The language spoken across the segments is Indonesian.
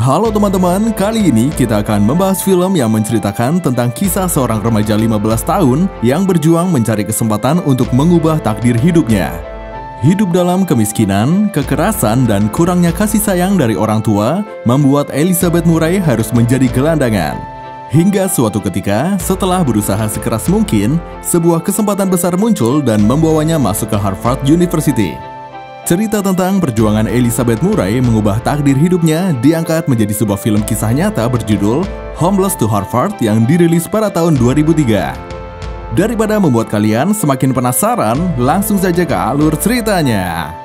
Halo teman-teman, kali ini kita akan membahas film yang menceritakan tentang kisah seorang remaja 15 tahun yang berjuang mencari kesempatan untuk mengubah takdir hidupnya. Hidup dalam kemiskinan, kekerasan, dan kurangnya kasih sayang dari orang tua membuat Elizabeth Murray harus menjadi gelandangan. Hingga suatu ketika, setelah berusaha sekeras mungkin, sebuah kesempatan besar muncul dan membawanya masuk ke Harvard University. Cerita tentang perjuangan Elizabeth Murray mengubah takdir hidupnya diangkat menjadi sebuah film kisah nyata berjudul Homeless to Harvard yang dirilis pada tahun 2003. Daripada membuat kalian semakin penasaran, langsung saja ke alur ceritanya.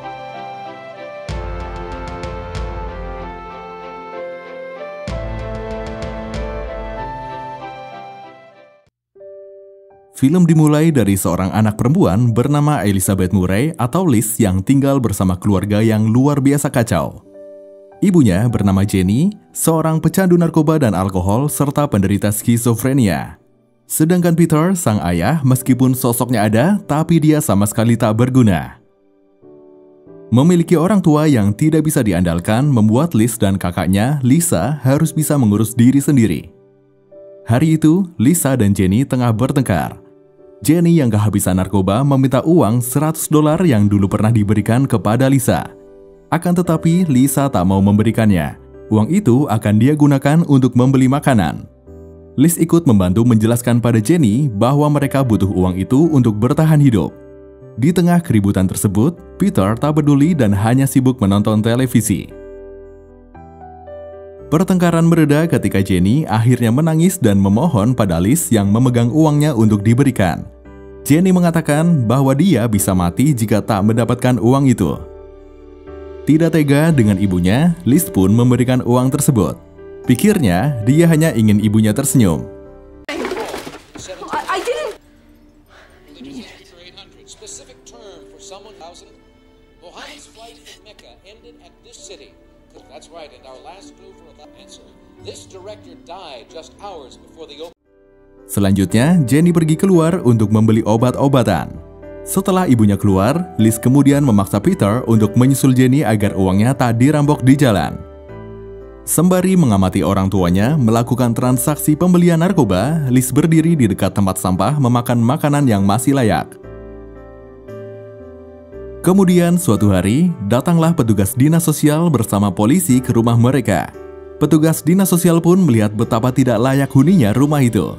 Film dimulai dari seorang anak perempuan bernama Elizabeth Murray atau Liz yang tinggal bersama keluarga yang luar biasa kacau. Ibunya bernama Jenny, seorang pecandu narkoba dan alkohol serta penderita skizofrenia. Sedangkan Peter, sang ayah, meskipun sosoknya ada, tapi dia sama sekali tak berguna. Memiliki orang tua yang tidak bisa diandalkan membuat Liz dan kakaknya, Lisa, harus bisa mengurus diri sendiri. Hari itu, Lisa dan Jenny tengah bertengkar. Jenny yang kehabisan narkoba meminta uang $100 yang dulu pernah diberikan kepada Lisa. Akan tetapi Lisa tak mau memberikannya. Uang itu akan dia gunakan untuk membeli makanan. Liz ikut membantu menjelaskan pada Jenny bahwa mereka butuh uang itu untuk bertahan hidup. Di tengah keributan tersebut, Peter tak peduli dan hanya sibuk menonton televisi. Pertengkaran mereda ketika Jenny akhirnya menangis dan memohon pada Liz yang memegang uangnya untuk diberikan. Jenny mengatakan bahwa dia bisa mati jika tak mendapatkan uang itu. Tidak tega dengan ibunya, Liz pun memberikan uang tersebut. Pikirnya, dia hanya ingin ibunya tersenyum. Selanjutnya, Jenny pergi keluar untuk membeli obat-obatan. Setelah ibunya keluar, Liz kemudian memaksa Peter untuk menyusul Jenny agar uangnya tak dirampok di jalan. Sembari mengamati orang tuanya melakukan transaksi pembelian narkoba, Liz berdiri di dekat tempat sampah memakan makanan yang masih layak. Kemudian suatu hari, datanglah petugas dinas sosial bersama polisi ke rumah mereka. Petugas dinas sosial pun melihat betapa tidak layak huninya rumah itu.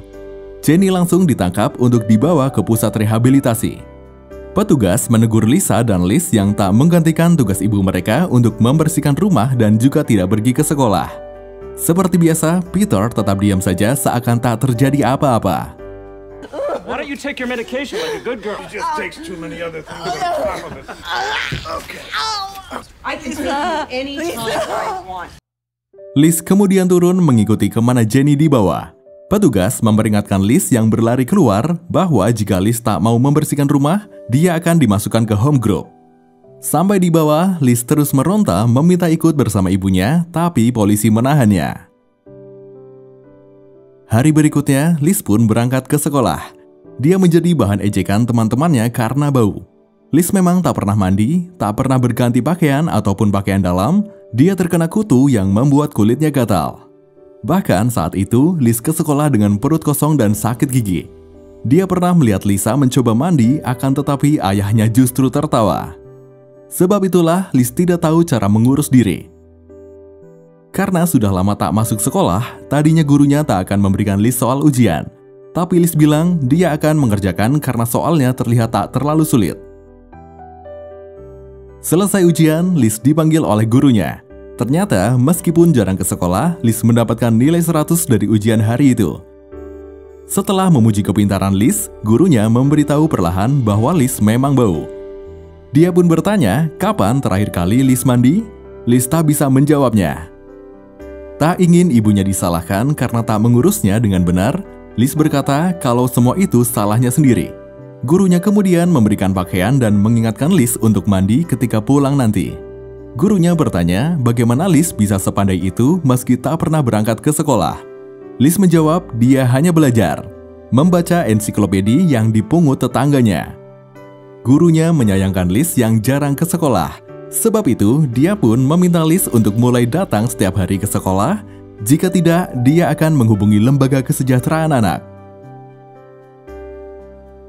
Jenny langsung ditangkap untuk dibawa ke pusat rehabilitasi. Petugas menegur Lisa dan Liz yang tak menggantikan tugas ibu mereka untuk membersihkan rumah dan juga tidak pergi ke sekolah. Seperti biasa, Peter tetap diam saja seakan tak terjadi apa-apa. Why don't you take your medication like a good girl? She just takes too many other things on top of it. Okay. I can take you anytime I want. Liz kemudian turun mengikuti kemana Jenny dibawa. Petugas memperingatkan Liz yang berlari keluar bahwa jika Liz tak mau membersihkan rumah, dia akan dimasukkan ke home group. Sampai di bawah, Liz terus meronta meminta ikut bersama ibunya, tapi polisi menahannya. Hari berikutnya, Liz pun berangkat ke sekolah. Dia menjadi bahan ejekan teman-temannya karena bau. Liz memang tak pernah mandi, tak pernah berganti pakaian ataupun pakaian dalam. Dia terkena kutu yang membuat kulitnya gatal. Bahkan saat itu, Liz ke sekolah dengan perut kosong dan sakit gigi. Dia pernah melihat Lisa mencoba mandi, akan tetapi ayahnya justru tertawa. Sebab itulah Liz tidak tahu cara mengurus diri. Karena sudah lama tak masuk sekolah, tadinya gurunya tak akan memberikan Liz soal ujian. Tapi Liz bilang dia akan mengerjakan karena soalnya terlihat tak terlalu sulit. Selesai ujian, Liz dipanggil oleh gurunya. Ternyata, meskipun jarang ke sekolah, Liz mendapatkan nilai 100 dari ujian hari itu. Setelah memuji kepintaran Liz, gurunya memberitahu perlahan bahwa Liz memang bau. Dia pun bertanya, kapan terakhir kali Liz mandi? Liz tak bisa menjawabnya. Tak ingin ibunya disalahkan karena tak mengurusnya dengan benar, Liz berkata kalau semua itu salahnya sendiri. Gurunya kemudian memberikan pakaian dan mengingatkan Liz untuk mandi ketika pulang nanti. Gurunya bertanya bagaimana Liz bisa sepandai itu meski tak pernah berangkat ke sekolah. Liz menjawab dia hanya belajar, membaca ensiklopedi yang dipungut tetangganya. Gurunya menyayangkan Liz yang jarang ke sekolah. Sebab itu, dia pun meminta Liz untuk mulai datang setiap hari ke sekolah. Jika tidak, dia akan menghubungi lembaga kesejahteraan anak.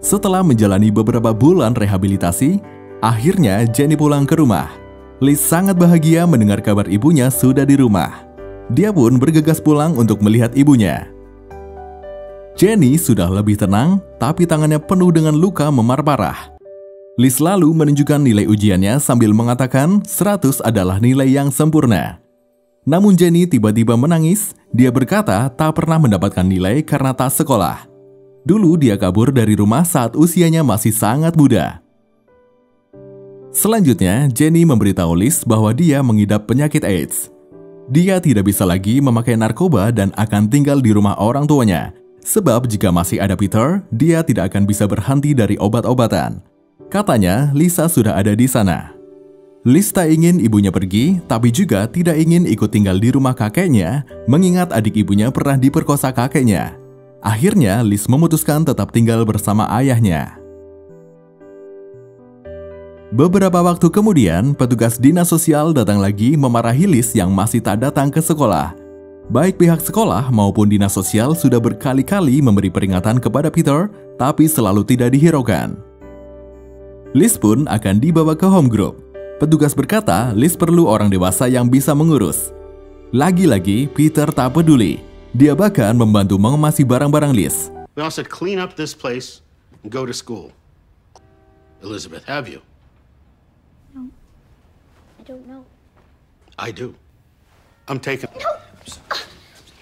Setelah menjalani beberapa bulan rehabilitasi, akhirnya Jenny pulang ke rumah. Liz sangat bahagia mendengar kabar ibunya sudah di rumah. Dia pun bergegas pulang untuk melihat ibunya. Jenny sudah lebih tenang, tapi tangannya penuh dengan luka memar parah. Liz lalu menunjukkan nilai ujiannya sambil mengatakan 100 adalah nilai yang sempurna. Namun Jenny tiba-tiba menangis. Dia berkata tak pernah mendapatkan nilai karena tak sekolah. Dulu dia kabur dari rumah saat usianya masih sangat muda. Selanjutnya, Jenny memberitahu Liz bahwa dia mengidap penyakit AIDS. Dia tidak bisa lagi memakai narkoba dan akan tinggal di rumah orang tuanya. Sebab jika masih ada Peter, dia tidak akan bisa berhenti dari obat-obatan. Katanya, Lisa sudah ada di sana. Liz tak ingin ibunya pergi, tapi juga tidak ingin ikut tinggal di rumah kakeknya, mengingat adik ibunya pernah diperkosa kakeknya. Akhirnya, Liz memutuskan tetap tinggal bersama ayahnya. Beberapa waktu kemudian, petugas dinas sosial datang lagi memarahi Liz yang masih tak datang ke sekolah. Baik pihak sekolah maupun dinas sosial sudah berkali-kali memberi peringatan kepada Peter, tapi selalu tidak dihiraukan. Liz pun akan dibawa ke home group. Petugas berkata Liz perlu orang dewasa yang bisa mengurus. Lagi-lagi Peter tak peduli. Dia bahkan membantu mengemasi barang-barang Liz. We all said clean up this place and go to school. Elizabeth, have you? No, I don't know. I do. I'm taking... No!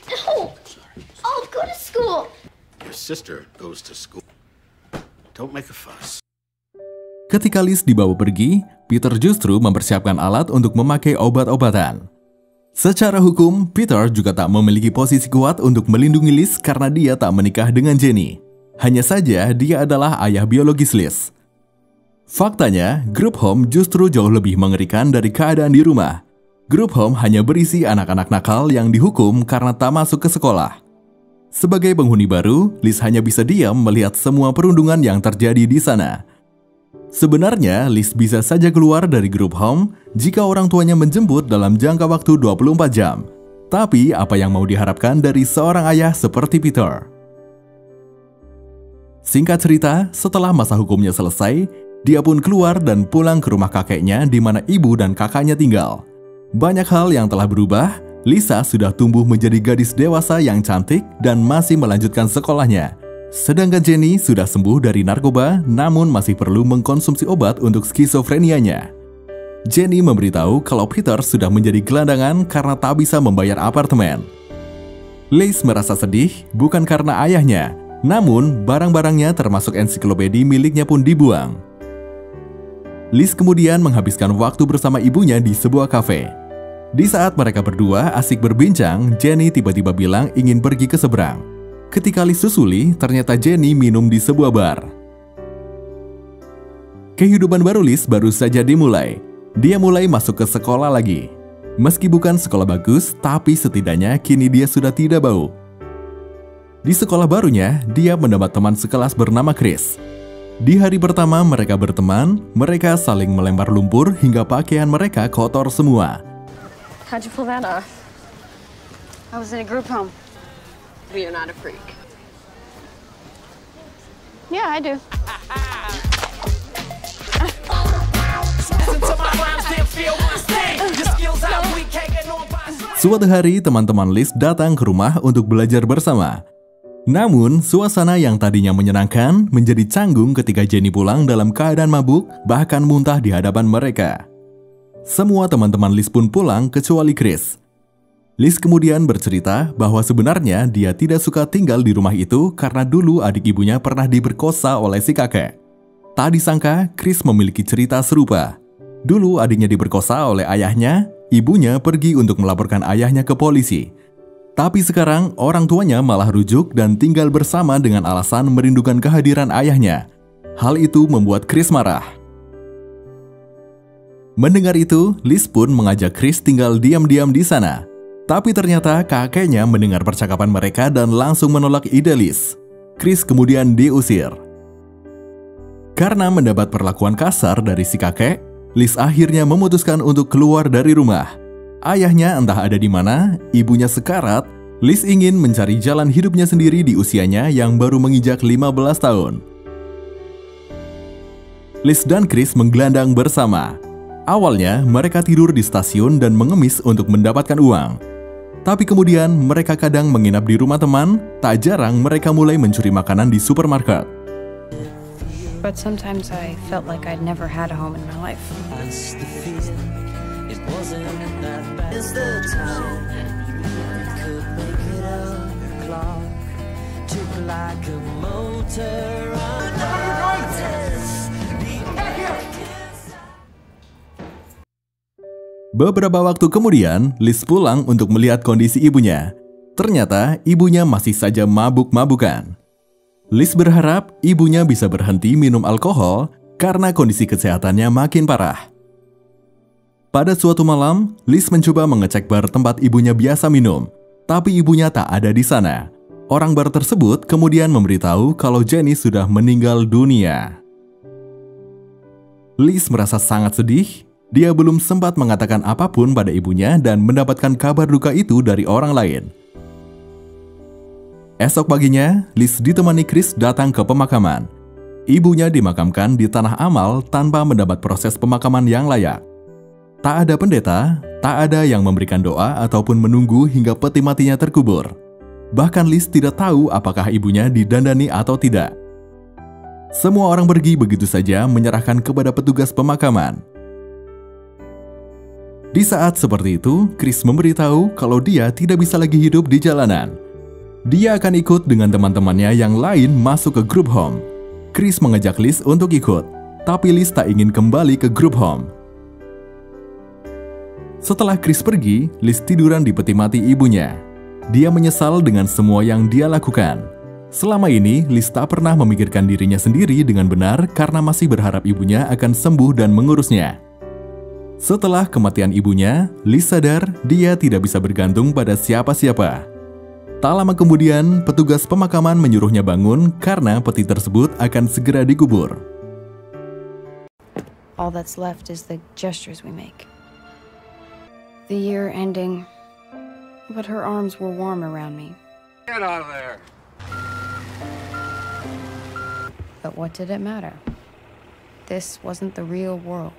No! I'll go to school! Your sister goes to school. Don't make a fuss. Ketika Liz dibawa pergi, Peter justru mempersiapkan alat untuk memakai obat-obatan. Secara hukum, Peter juga tak memiliki posisi kuat untuk melindungi Liz karena dia tak menikah dengan Jenny. Hanya saja dia adalah ayah biologis Liz. Faktanya, grup home justru jauh lebih mengerikan dari keadaan di rumah. Grup home hanya berisi anak-anak nakal yang dihukum karena tak masuk ke sekolah. Sebagai penghuni baru, Liz hanya bisa diam melihat semua perundungan yang terjadi di sana. Sebenarnya, Liz bisa saja keluar dari grup home jika orang tuanya menjemput dalam jangka waktu 24 jam. Tapi, apa yang mau diharapkan dari seorang ayah seperti Peter? Singkat cerita, setelah masa hukumnya selesai, dia pun keluar dan pulang ke rumah kakeknya di mana ibu dan kakaknya tinggal. Banyak hal yang telah berubah. Lisa sudah tumbuh menjadi gadis dewasa yang cantik dan masih melanjutkan sekolahnya. Sedangkan Jenny sudah sembuh dari narkoba, namun masih perlu mengkonsumsi obat untuk skizofrenianya. Jenny memberitahu kalau Peter sudah menjadi gelandangan karena tak bisa membayar apartemen. Liz merasa sedih bukan karena ayahnya, namun barang-barangnya termasuk ensiklopedi miliknya pun dibuang. Liz kemudian menghabiskan waktu bersama ibunya di sebuah kafe. Di saat mereka berdua asik berbincang, Jenny tiba-tiba bilang ingin pergi ke seberang. Ketika Liz susuli, ternyata Jenny minum di sebuah bar. Kehidupan baru Liz baru saja dimulai. Dia mulai masuk ke sekolah lagi. Meski bukan sekolah bagus, tapi setidaknya kini dia sudah tidak bau. Di sekolah barunya, dia mendapat teman sekelas bernama Chris. Di hari pertama mereka berteman, mereka saling melempar lumpur hingga pakaian mereka kotor semua. How'd you pull that off? I was in a group home. But you're not a freak. Yeah, I do. Suatu hari, teman-teman Liz datang ke rumah untuk belajar bersama. Namun, suasana yang tadinya menyenangkan menjadi canggung ketika Jenny pulang dalam keadaan mabuk, bahkan muntah di hadapan mereka. Semua teman-teman Liz pun pulang kecuali Chris. Liz kemudian bercerita bahwa sebenarnya dia tidak suka tinggal di rumah itu karena dulu adik ibunya pernah diperkosa oleh si kakek. Tak disangka, Chris memiliki cerita serupa. Dulu adiknya diperkosa oleh ayahnya, ibunya pergi untuk melaporkan ayahnya ke polisi. Tapi sekarang orang tuanya malah rujuk dan tinggal bersama dengan alasan merindukan kehadiran ayahnya. Hal itu membuat Chris marah. Mendengar itu, Liz pun mengajak Chris tinggal diam-diam di sana. Tapi ternyata kakeknya mendengar percakapan mereka dan langsung menolak ide Liz. Chris kemudian diusir. Karena mendapat perlakuan kasar dari si kakek, Liz akhirnya memutuskan untuk keluar dari rumah. Ayahnya entah ada di mana, ibunya sekarat. Liz ingin mencari jalan hidupnya sendiri di usianya yang baru menginjak 15 tahun. Liz dan Chris menggelandang bersama. Awalnya mereka tidur di stasiun dan mengemis untuk mendapatkan uang. Tapi kemudian mereka kadang menginap di rumah teman, tak jarang mereka mulai mencuri makanan di supermarket. But sometimes I felt like I'd never had a home in my life. Beberapa waktu kemudian, Liz pulang untuk melihat kondisi ibunya. Ternyata ibunya masih saja mabuk-mabukan. Liz berharap ibunya bisa berhenti minum alkohol karena kondisi kesehatannya makin parah. Pada suatu malam, Liz mencoba mengecek bar tempat ibunya biasa minum, tapi ibunya tak ada di sana. Orang bar tersebut kemudian memberitahu kalau Jenny sudah meninggal dunia. Liz merasa sangat sedih. Dia belum sempat mengatakan apapun pada ibunya dan mendapatkan kabar duka itu dari orang lain. Esok paginya, Liz ditemani Chris datang ke pemakaman. Ibunya dimakamkan di tanah amal tanpa mendapat proses pemakaman yang layak. Tak ada pendeta, tak ada yang memberikan doa ataupun menunggu hingga peti matinya terkubur. Bahkan Liz tidak tahu apakah ibunya didandani atau tidak. Semua orang pergi begitu saja menyerahkan kepada petugas pemakaman. Di saat seperti itu, Chris memberitahu kalau dia tidak bisa lagi hidup di jalanan. Dia akan ikut dengan teman-temannya yang lain masuk ke group home. Chris mengajak Liz untuk ikut, tapi Liz tak ingin kembali ke group home. Setelah Chris pergi, Liz tiduran di peti mati ibunya. Dia menyesal dengan semua yang dia lakukan. Selama ini, Liz tak pernah memikirkan dirinya sendiri dengan benar karena masih berharap ibunya akan sembuh dan mengurusnya. Setelah kematian ibunya, Liz sadar dia tidak bisa bergantung pada siapa-siapa. Tak lama kemudian, petugas pemakaman menyuruhnya bangun karena peti tersebut akan segera dikubur. All that's left is the gestures we make. The year ending, but her arms were warm around me. Get out of there. But what did it matter? This wasn't the real world.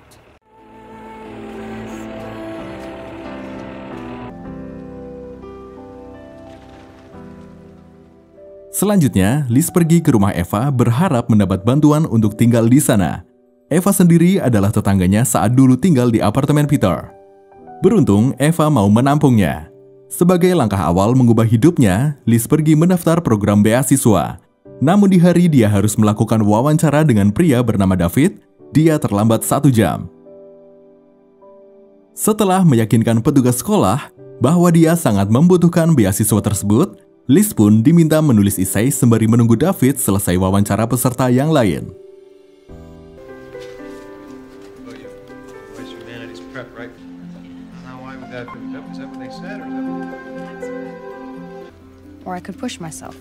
Selanjutnya, Liz pergi ke rumah Eva berharap mendapat bantuan untuk tinggal di sana. Eva sendiri adalah tetangganya saat dulu tinggal di apartemen Peter. Beruntung, Eva mau menampungnya. Sebagai langkah awal mengubah hidupnya, Liz pergi mendaftar program beasiswa. Namun di hari dia harus melakukan wawancara dengan pria bernama David, dia terlambat 1 jam. Setelah meyakinkan petugas sekolah bahwa dia sangat membutuhkan beasiswa tersebut, Liz pun diminta menulis esai sembari menunggu David selesai wawancara peserta yang lain. Or I could push myself.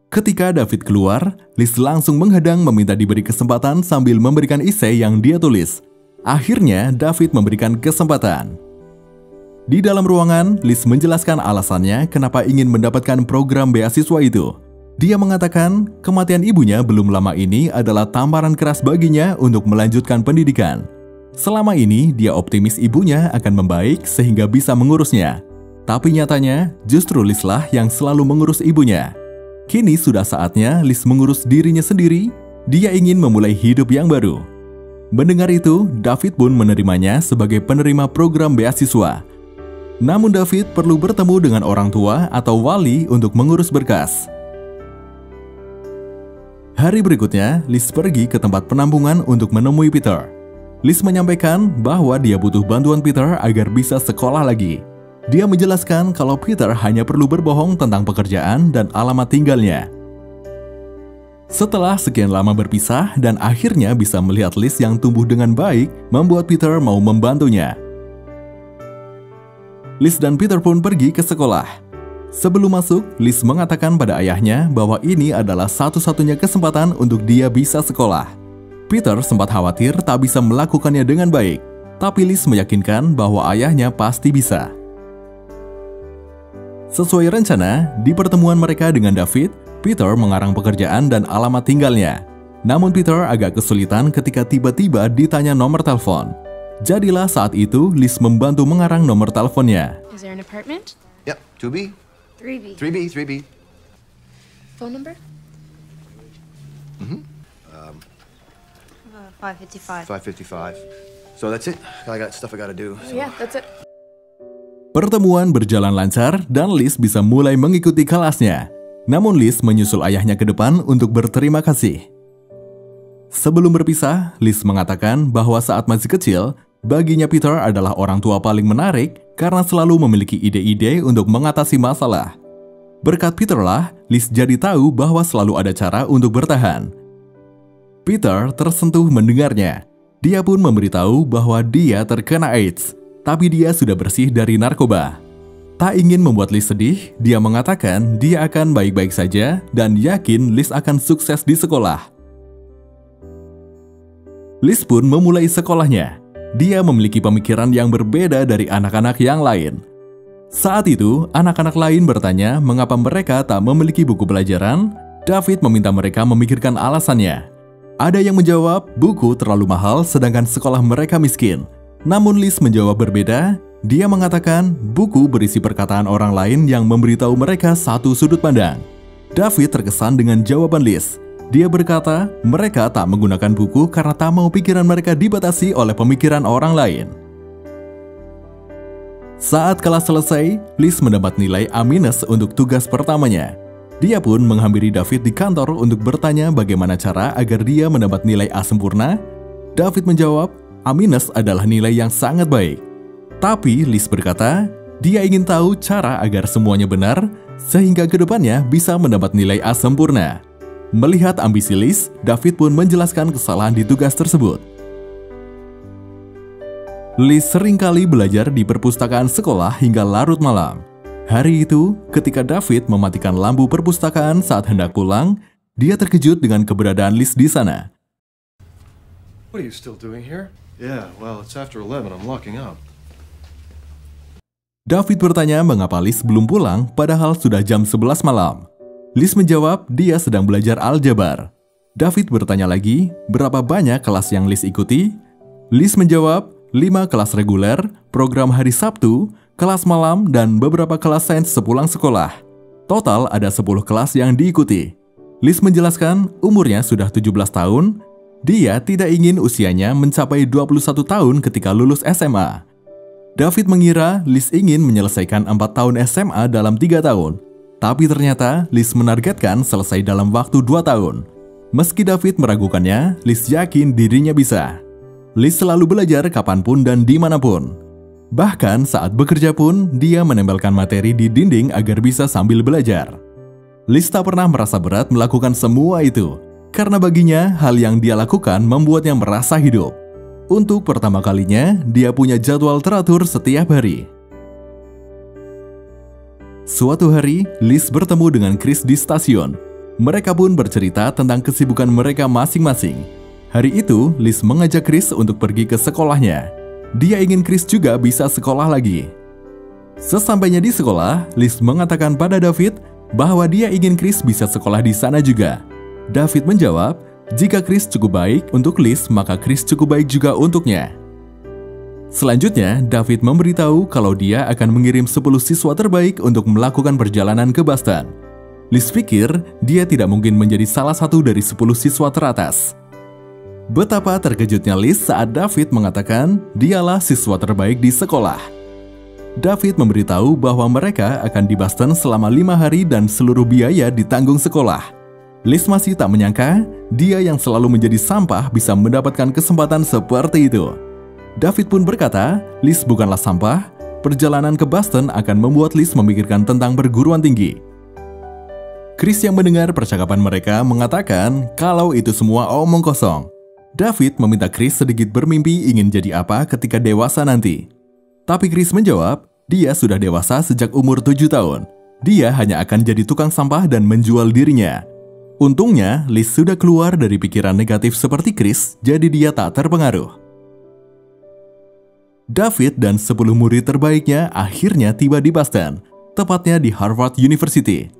Ketika David keluar, Liz langsung menghadang meminta diberi kesempatan sambil memberikan esai yang dia tulis. Akhirnya, David memberikan kesempatan. Di dalam ruangan, Liz menjelaskan alasannya kenapa ingin mendapatkan program beasiswa itu. Dia mengatakan kematian ibunya belum lama ini adalah tamparan keras baginya untuk melanjutkan pendidikan. Selama ini, dia optimis ibunya akan membaik sehingga bisa mengurusnya. Tapi nyatanya, justru Liz lah yang selalu mengurus ibunya. Kini sudah saatnya Liz mengurus dirinya sendiri. Dia ingin memulai hidup yang baru. Mendengar itu, David pun menerimanya sebagai penerima program beasiswa. Namun David perlu bertemu dengan orang tua atau wali untuk mengurus berkas. Hari berikutnya, Liz pergi ke tempat penampungan untuk menemui Peter. Liz menyampaikan bahwa dia butuh bantuan Peter agar bisa sekolah lagi. Dia menjelaskan kalau Peter hanya perlu berbohong tentang pekerjaan dan alamat tinggalnya. Setelah sekian lama berpisah dan akhirnya bisa melihat Liz yang tumbuh dengan baik, membuat Peter mau membantunya. Liz dan Peter pun pergi ke sekolah. Sebelum masuk, Liz mengatakan pada ayahnya bahwa ini adalah satu-satunya kesempatan untuk dia bisa sekolah. Peter sempat khawatir tak bisa melakukannya dengan baik, tapi Liz meyakinkan bahwa ayahnya pasti bisa. Sesuai rencana, di pertemuan mereka dengan David, Peter mengarang pekerjaan dan alamat tinggalnya. Namun Peter agak kesulitan ketika tiba-tiba ditanya nomor telepon. Jadilah saat itu Liz membantu mengarang nomor teleponnya. Is there an apartment? Yep, 2B. 3B. Phone number? 555. 555. So that's it. I got stuff I gotta do. So. Yeah, that's it. Pertemuan berjalan lancar dan Liz bisa mulai mengikuti kelasnya. Namun Liz menyusul ayahnya ke depan untuk berterima kasih. Sebelum berpisah, Liz mengatakan bahwa saat masih kecil, baginya Peter adalah orang tua paling menarik karena selalu memiliki ide-ide untuk mengatasi masalah. Berkat Peter lah, Liz jadi tahu bahwa selalu ada cara untuk bertahan. Peter tersentuh mendengarnya. Dia pun memberitahu bahwa dia terkena AIDS, tapi dia sudah bersih dari narkoba. Tak ingin membuat Liz sedih, dia mengatakan dia akan baik-baik saja dan yakin Liz akan sukses di sekolah. Liz pun memulai sekolahnya. Dia memiliki pemikiran yang berbeda dari anak-anak yang lain. Saat itu, anak-anak lain bertanya mengapa mereka tak memiliki buku pelajaran. David meminta mereka memikirkan alasannya. Ada yang menjawab buku terlalu mahal sedangkan sekolah mereka miskin. Namun Liz menjawab berbeda. Dia mengatakan buku berisi perkataan orang lain yang memberitahu mereka satu sudut pandang. David terkesan dengan jawaban Liz. Dia berkata mereka tak menggunakan buku karena tak mau pikiran mereka dibatasi oleh pemikiran orang lain. Saat kelas selesai, Liz mendapat nilai A- untuk tugas pertamanya. Dia pun menghampiri David di kantor untuk bertanya bagaimana cara agar dia mendapat nilai A sempurna. David menjawab, A- adalah nilai yang sangat baik. Tapi Liz berkata, dia ingin tahu cara agar semuanya benar, sehingga kedepannya bisa mendapat nilai A sempurna. Melihat ambisi Liz, David pun menjelaskan kesalahan di tugas tersebut. Liz seringkali belajar di perpustakaan sekolah hingga larut malam. Hari itu, ketika David mematikan lampu perpustakaan saat hendak pulang, dia terkejut dengan keberadaan Liz di sana. What are you still doing here? Yeah, well, it's after 11. I'm locking up. David bertanya mengapa Liz belum pulang padahal sudah jam 11 malam. Liz menjawab dia sedang belajar aljabar. David bertanya lagi berapa banyak kelas yang Liz ikuti. Liz menjawab 5 kelas reguler, program hari Sabtu, kelas malam, dan beberapa kelas sains sepulang sekolah. Total ada 10 kelas yang diikuti. Liz menjelaskan umurnya sudah 17 tahun. Dia tidak ingin usianya mencapai 21 tahun ketika lulus SMA. David mengira Liz ingin menyelesaikan 4 tahun SMA dalam 3 tahun. Tapi ternyata Liz menargetkan selesai dalam waktu 2 tahun. Meski David meragukannya, Liz yakin dirinya bisa. Liz selalu belajar kapanpun dan dimanapun. Bahkan saat bekerja pun, dia menempelkan materi di dinding agar bisa sambil belajar. Liz tak pernah merasa berat melakukan semua itu, karena baginya hal yang dia lakukan membuatnya merasa hidup. Untuk pertama kalinya, dia punya jadwal teratur setiap hari. Suatu hari, Liz bertemu dengan Chris di stasiun. Mereka pun bercerita tentang kesibukan mereka masing-masing. Hari itu, Liz mengajak Chris untuk pergi ke sekolahnya. Dia ingin Chris juga bisa sekolah lagi. Sesampainya di sekolah, Liz mengatakan pada David bahwa dia ingin Chris bisa sekolah di sana juga. David menjawab, jika Chris cukup baik untuk Liz, maka Chris cukup baik juga untuknya. Selanjutnya, David memberitahu kalau dia akan mengirim 10 siswa terbaik untuk melakukan perjalanan ke Boston. Liz pikir dia tidak mungkin menjadi salah satu dari 10 siswa teratas. Betapa terkejutnya Liz saat David mengatakan dialah siswa terbaik di sekolah. David memberitahu bahwa mereka akan di Boston selama 5 hari dan seluruh biaya ditanggung sekolah. Liz masih tak menyangka dia yang selalu menjadi sampah bisa mendapatkan kesempatan seperti itu. David pun berkata, Liz bukanlah sampah. Perjalanan ke Boston akan membuat Liz memikirkan tentang perguruan tinggi. Chris yang mendengar percakapan mereka mengatakan kalau itu semua omong kosong. David meminta Chris sedikit bermimpi ingin jadi apa ketika dewasa nanti. Tapi Chris menjawab, dia sudah dewasa sejak umur 7 tahun. Dia hanya akan jadi tukang sampah dan menjual dirinya. Untungnya, Liz sudah keluar dari pikiran negatif seperti Chris, jadi dia tak terpengaruh. David dan 10 murid terbaiknya akhirnya tiba di Boston, tepatnya di Harvard University.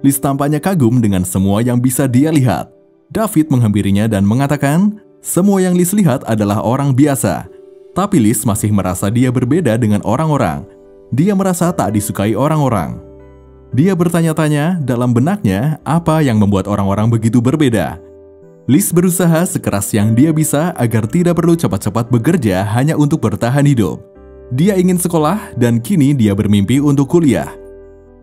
Liz tampaknya kagum dengan semua yang bisa dia lihat. David menghampirinya dan mengatakan, semua yang Liz lihat adalah orang biasa. Tapi Liz masih merasa dia berbeda dengan orang-orang. Dia merasa tak disukai orang-orang. Dia bertanya-tanya dalam benaknya apa yang membuat orang-orang begitu berbeda. Liz berusaha sekeras yang dia bisa agar tidak perlu cepat-cepat bekerja hanya untuk bertahan hidup. Dia ingin sekolah dan kini dia bermimpi untuk kuliah.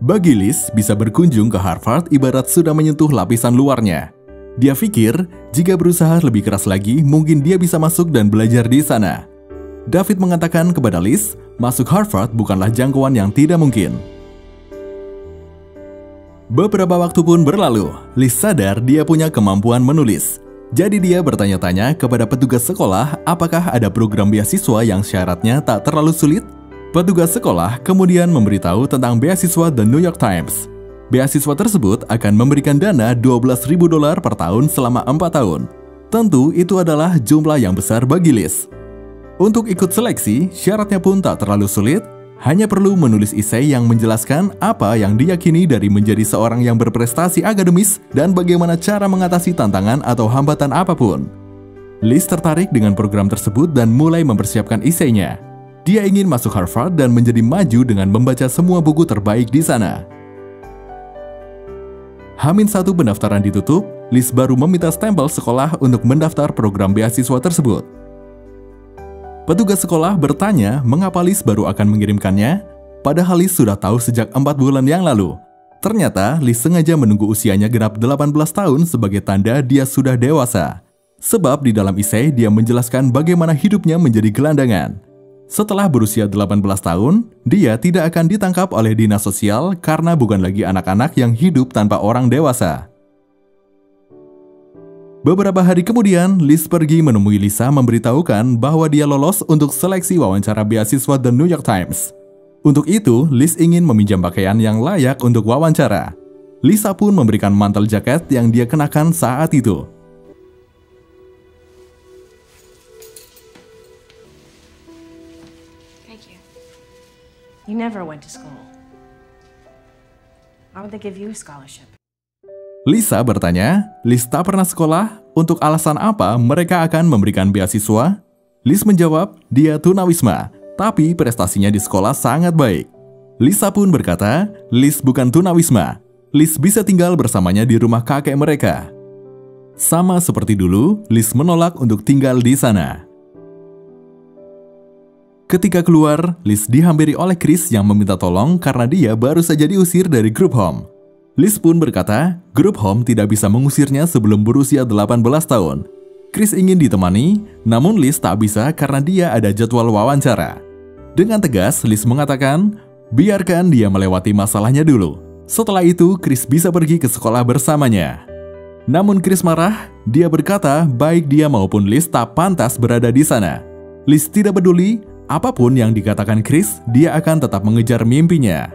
Bagi Liz, bisa berkunjung ke Harvard ibarat sudah menyentuh lapisan luarnya. Dia pikir, jika berusaha lebih keras lagi, mungkin dia bisa masuk dan belajar di sana. David mengatakan kepada Liz, masuk Harvard bukanlah jangkauan yang tidak mungkin. Beberapa waktu pun berlalu, Liz sadar dia punya kemampuan menulis. Jadi dia bertanya-tanya kepada petugas sekolah apakah ada program beasiswa yang syaratnya tak terlalu sulit. Petugas sekolah kemudian memberitahu tentang beasiswa The New York Times. Beasiswa tersebut akan memberikan dana $12.000 per tahun selama 4 tahun. Tentu itu adalah jumlah yang besar bagi Liz. Untuk ikut seleksi, syaratnya pun tak terlalu sulit. Hanya perlu menulis esai yang menjelaskan apa yang diyakini dari menjadi seorang yang berprestasi akademis dan bagaimana cara mengatasi tantangan atau hambatan apapun. Liz tertarik dengan program tersebut dan mulai mempersiapkan esainya. Dia ingin masuk Harvard dan menjadi maju dengan membaca semua buku terbaik di sana. H-1 pendaftaran ditutup, Liz baru meminta stempel sekolah untuk mendaftar program beasiswa tersebut. Petugas sekolah bertanya mengapa Liz baru akan mengirimkannya, padahal Liz sudah tahu sejak 4 bulan yang lalu. Ternyata Liz sengaja menunggu usianya genap 18 tahun sebagai tanda dia sudah dewasa. Sebab di dalam esai dia menjelaskan bagaimana hidupnya menjadi gelandangan. Setelah berusia 18 tahun, dia tidak akan ditangkap oleh dinas sosial karena bukan lagi anak-anak yang hidup tanpa orang dewasa. Beberapa hari kemudian, Liz pergi menemui Lisa memberitahukan bahwa dia lolos untuk seleksi wawancara beasiswa The New York Times. Untuk itu, Liz ingin meminjam pakaian yang layak untuk wawancara. Lisa pun memberikan mantel jaket yang dia kenakan saat itu. Thank you. You never went to school. Why would they give you a scholarship? Lisa bertanya, Liz tak pernah sekolah, untuk alasan apa mereka akan memberikan beasiswa? Liz menjawab, dia tunawisma, tapi prestasinya di sekolah sangat baik. Lisa pun berkata, Liz bukan tunawisma. Liz bisa tinggal bersamanya di rumah kakek mereka. Sama seperti dulu, Liz menolak untuk tinggal di sana. Ketika keluar, Liz dihampiri oleh Chris yang meminta tolong karena dia baru saja diusir dari group home. Liz pun berkata, grup home tidak bisa mengusirnya sebelum berusia 18 tahun. Chris ingin ditemani, namun Liz tak bisa karena dia ada jadwal wawancara. Dengan tegas, Liz mengatakan, biarkan dia melewati masalahnya dulu. Setelah itu, Chris bisa pergi ke sekolah bersamanya. Namun Chris marah, dia berkata baik dia maupun Liz tak pantas berada di sana. Liz tidak peduli, apapun yang dikatakan Chris, dia akan tetap mengejar mimpinya.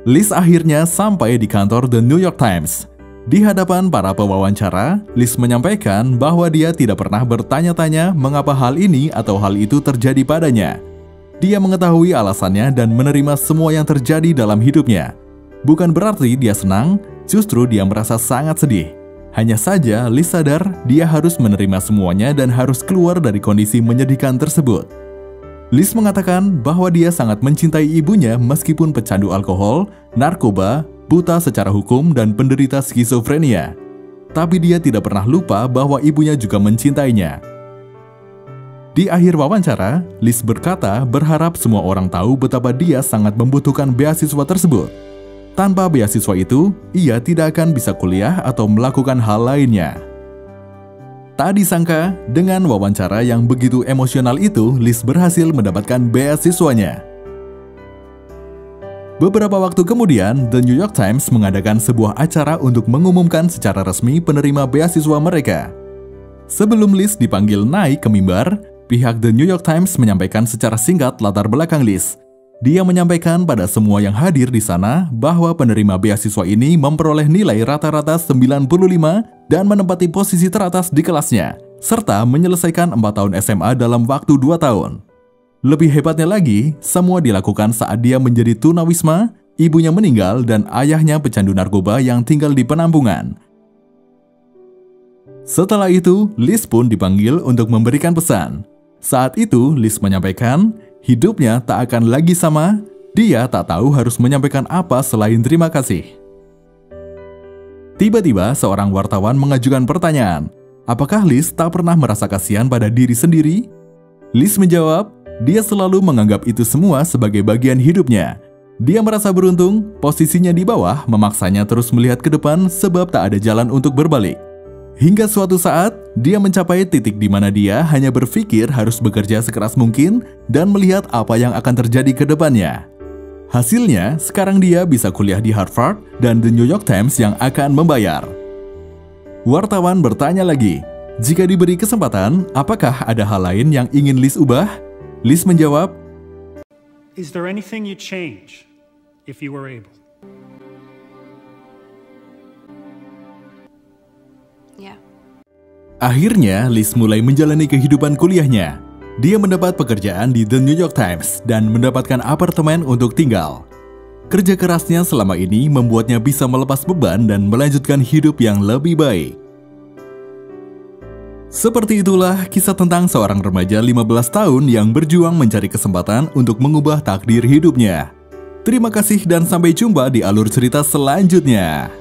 Liz akhirnya sampai di kantor The New York Times. Di hadapan para pewawancara, Liz menyampaikan bahwa dia tidak pernah bertanya-tanya mengapa hal ini atau hal itu terjadi padanya. Dia mengetahui alasannya dan menerima semua yang terjadi dalam hidupnya. Bukan berarti dia senang, justru dia merasa sangat sedih. Hanya saja Liz sadar dia harus menerima semuanya dan harus keluar dari kondisi menyedihkan tersebut. Liz mengatakan bahwa dia sangat mencintai ibunya meskipun pecandu alkohol, narkoba, buta secara hukum, dan penderita skizofrenia. Tapi dia tidak pernah lupa bahwa ibunya juga mencintainya. Di akhir wawancara, Liz berkata berharap semua orang tahu betapa dia sangat membutuhkan beasiswa tersebut. Tanpa beasiswa itu, ia tidak akan bisa kuliah atau melakukan hal lainnya. Tak disangka, dengan wawancara yang begitu emosional itu, Liz berhasil mendapatkan beasiswanya. Beberapa waktu kemudian, The New York Times mengadakan sebuah acara untuk mengumumkan secara resmi penerima beasiswa mereka. Sebelum Liz dipanggil naik ke mimbar, pihak The New York Times menyampaikan secara singkat latar belakang Liz. Dia menyampaikan pada semua yang hadir di sana bahwa penerima beasiswa ini memperoleh nilai rata-rata 95 dan menempati posisi teratas di kelasnya, serta menyelesaikan 4 tahun SMA dalam waktu 2 tahun. Lebih hebatnya lagi, semua dilakukan saat dia menjadi tunawisma, ibunya meninggal, dan ayahnya pecandu narkoba yang tinggal di penampungan. Setelah itu, Liz pun dipanggil untuk memberikan pesan. Saat itu, Liz menyampaikan, hidupnya tak akan lagi sama, dia tak tahu harus menyampaikan apa selain terima kasih. Tiba-tiba seorang wartawan mengajukan pertanyaan, apakah Liz tak pernah merasa kasihan pada diri sendiri? Liz menjawab, dia selalu menganggap itu semua sebagai bagian hidupnya. Dia merasa beruntung, posisinya di bawah memaksanya terus melihat ke depan sebab tak ada jalan untuk berbalik. Hingga suatu saat, dia mencapai titik di mana dia hanya berpikir harus bekerja sekeras mungkin dan melihat apa yang akan terjadi ke depannya. Hasilnya, sekarang dia bisa kuliah di Harvard dan The New York Times yang akan membayar. Wartawan bertanya lagi, jika diberi kesempatan, apakah ada hal lain yang ingin Liz ubah? Liz menjawab, Is there anything you'd change if you were able? Yeah. Akhirnya, Liz mulai menjalani kehidupan kuliahnya. Dia mendapat pekerjaan di The New York Times dan mendapatkan apartemen untuk tinggal. Kerja kerasnya selama ini membuatnya bisa melepas beban dan melanjutkan hidup yang lebih baik. Seperti itulah kisah tentang seorang remaja 15 tahun yang berjuang mencari kesempatan untuk mengubah takdir hidupnya. Terima kasih dan sampai jumpa di alur cerita selanjutnya.